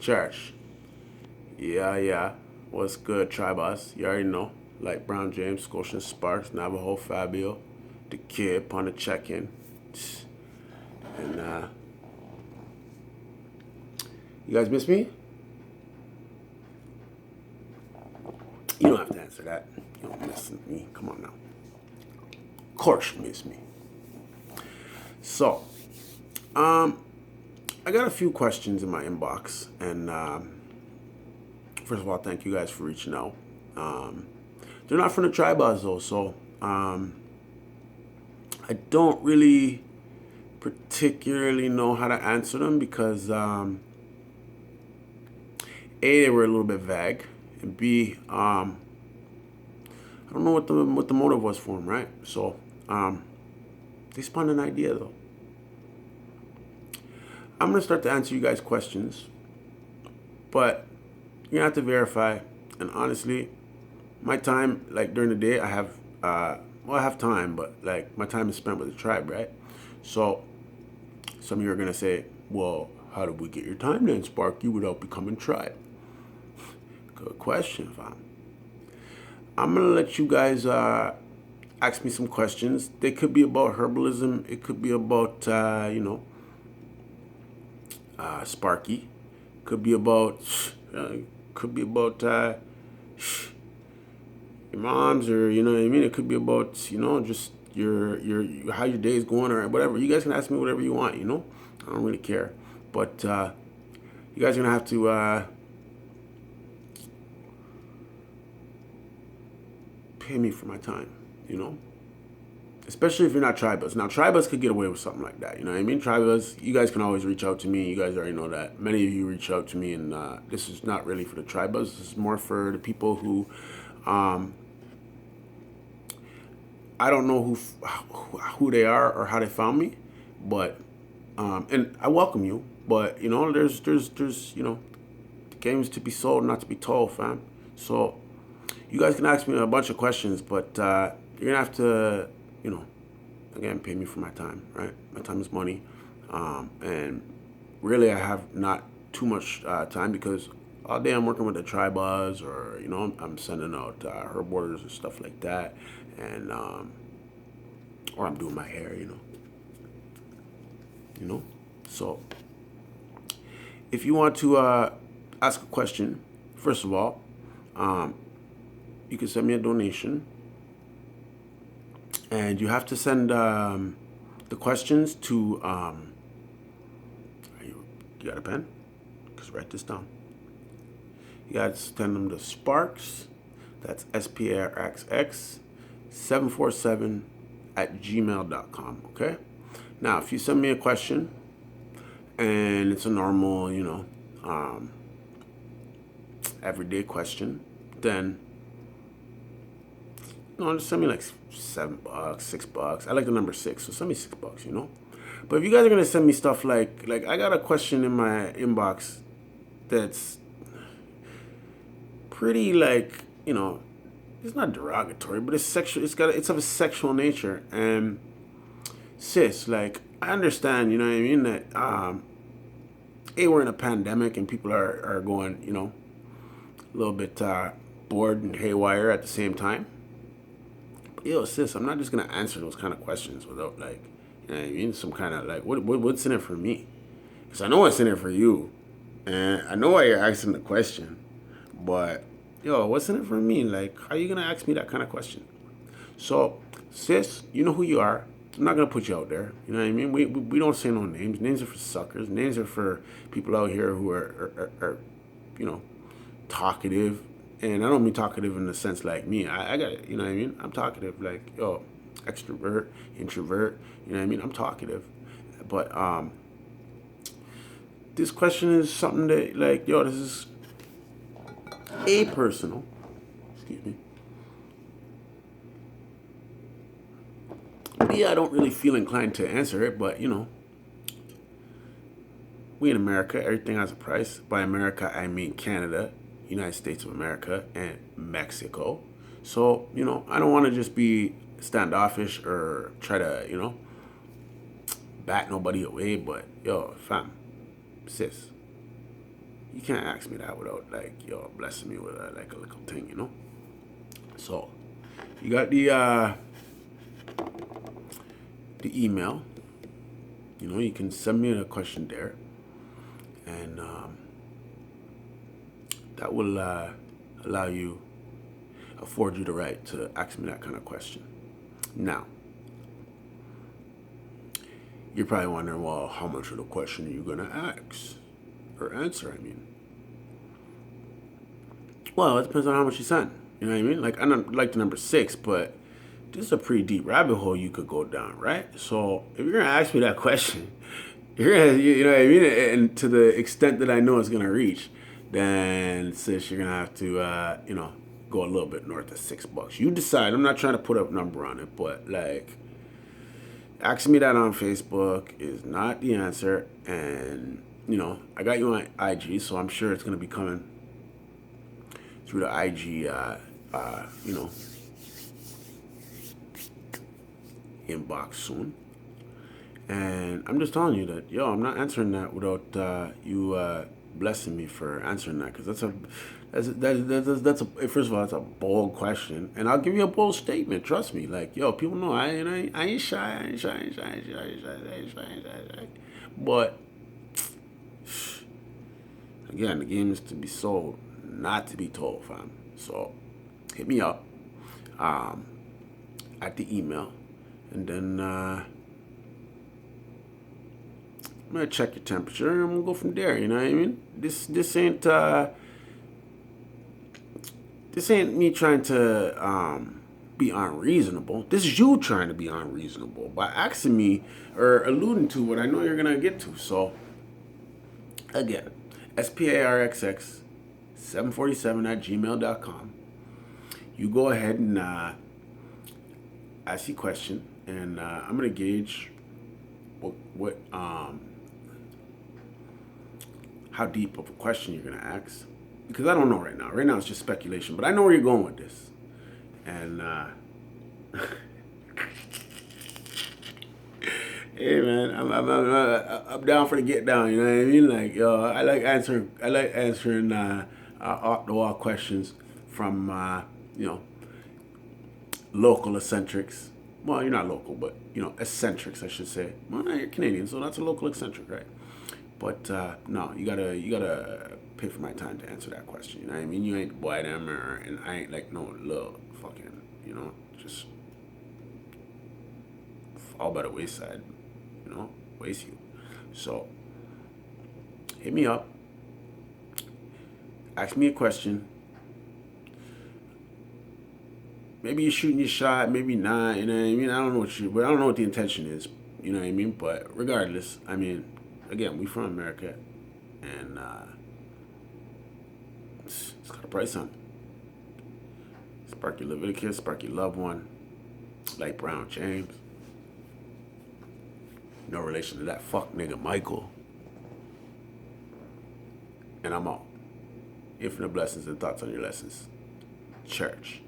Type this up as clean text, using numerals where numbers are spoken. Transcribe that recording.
Church. Yeah. What's good, Tribus? You already know. Like Brown James, Scotian Sparks, Navajo Fabio, the kid, upon the check-in. And you guys miss me? You don't have to answer that. You don't miss me. Come on now. Of course you miss me. So, I got a few questions in my inbox, and first of all, thank you guys for reaching out. They're not from the Tribals though, so I don't really particularly know how to answer them because A, they were a little bit vague, and B, I don't know what the motive was for them, right? So they spawned an idea though. I'm gonna start to answer you guys' questions, but you're gonna have to verify. And honestly, my time, like during the day, I have I have time, but like my time is spent with the tribe, right? So some of you are gonna say, well, how did we get your time then, Sparky, without becoming tribe? Good question, fam. I'm gonna let you guys ask me some questions. They could be about herbalism. It could be about Sparky. Could be about your mom's, or you know what I mean. It could be about just your how your day's going or whatever. You guys can ask me whatever you want. I don't really care. But you guys are gonna have to pay me for my time. Especially if you're not tribals. Now, tribals could get away with something like that. You know what I mean? Tribals, you guys can always reach out to me. You guys already know that. Many of you reach out to me, and this is not really for the tribals. This is more for the people who, I don't know who they are or how they found me, but and I welcome you. But there's the game's to be sold, not to be told, fam. So you guys can ask me a bunch of questions, but you're gonna have to, again, pay me for my time, right? My time is money. And really, I have not too much time because all day I'm working with the tribals, or, I'm sending out herb orders and stuff like that. And, or I'm doing my hair, So, if you want to ask a question, first of all, you can send me a donation. And you have to send the questions to, you got a pen? Because write this down. You got to send them to Sparks, that's SPARXX 747 at gmail.com, okay? Now, if you send me a question, and it's a normal, everyday question, then just send me like $7, $6. I like the number 6, so send me $6, But if you guys are gonna send me stuff like I got a question in my inbox that's pretty it's not derogatory, but it's sexual. It's of a sexual nature. And sis, I understand, you know what I mean, that we're in a pandemic and people are going, a little bit bored and haywire at the same time. Yo, sis, I'm not just gonna answer those kind of questions without you know what I mean, some kind of what's in it for me? Because I know what's in it for you, and I know why you're asking the question, but what's in it for me? How are you gonna ask me that kind of question? So, sis, you know who you are. I'm not gonna put you out there. You know what I mean? We don't say no names. Names are for suckers. Names are for people out here who are talkative. And I don't mean talkative in the sense like me. I got it, you know what I mean? I'm talkative, extrovert, introvert, you know what I mean? I'm talkative. But this question is something that, this is personal. Excuse me. Yeah, I don't really feel inclined to answer it, but, we in America, everything has a price. By America, I mean Canada, United States of America, and Mexico. So, I don't want to just be standoffish or try to, bat nobody away, but fam, sis, you can't ask me that without like yo blessing me with like a little thing, you know. So you got the email. You know, you can send me a question there, and that will allow you, afford you the right to ask me that kind of question. Now, you're probably wondering, well, how much of the question are you gonna ask or answer? I mean, well, it depends on how much you send. You know what I mean? Like I don't like the number 6, but this is a pretty deep rabbit hole you could go down, right? So if you're gonna ask me that question, you're gonna, you know what I mean, and to the extent that I know it's gonna reach, then sis, you're gonna have to, you know, go a little bit north of $6. You decide. I'm not trying to put a number on it, but like, asking me that on Facebook is not the answer, and you know, I got you on IG, so I'm sure it's gonna be coming through the IG, you know, inbox soon. And I'm just telling you that, yo, I'm not answering that without you blessing me for answering that, because that's a first of all, that's a bold question, and I'll give you a bold statement. Trust me, like yo, people know I ain't shy, I ain't shy, I ain't shy, I ain't shy, I ain't shy, I ain't shy, I ain't shy. But again, the game is to be sold, not to be told, fam. So hit me up at the email, and then I'm gonna check your temperature, and we'll go from there. You know what I mean? This ain't me trying to be unreasonable. This is you trying to be unreasonable by asking me or alluding to what I know you're gonna get to. So again, SPARXX747 at gmail.com. You go ahead and ask your question, and I'm gonna gauge what how deep of a question you're gonna ask, because I don't know right now. Right now it's just speculation, but I know where you're going with this, and hey man, I'm down for the get down. You know what I mean? Like yo, I like answering off the wall questions from you know, local eccentrics. Well, you're not local, but you know, eccentrics, I should say. Well, you're Canadian, so that's a local eccentric, right? But no, you gotta pay for my time to answer that question. You know what I mean? You ain't boy them, and I ain't like no little fucking, you know, just fall by the wayside, you know, waste you. So hit me up, ask me a question. Maybe you're shooting your shot, maybe not. You know what I mean? I don't know but I don't know what the intention is. You know what I mean? But regardless, I mean, again, we from America, and it's got a price on it. Sparky Leviticus, Sparky Loved One, Light Brown James. No relation to that fuck nigga Michael. And I'm out. Infinite blessings and thoughts on your lessons. Church.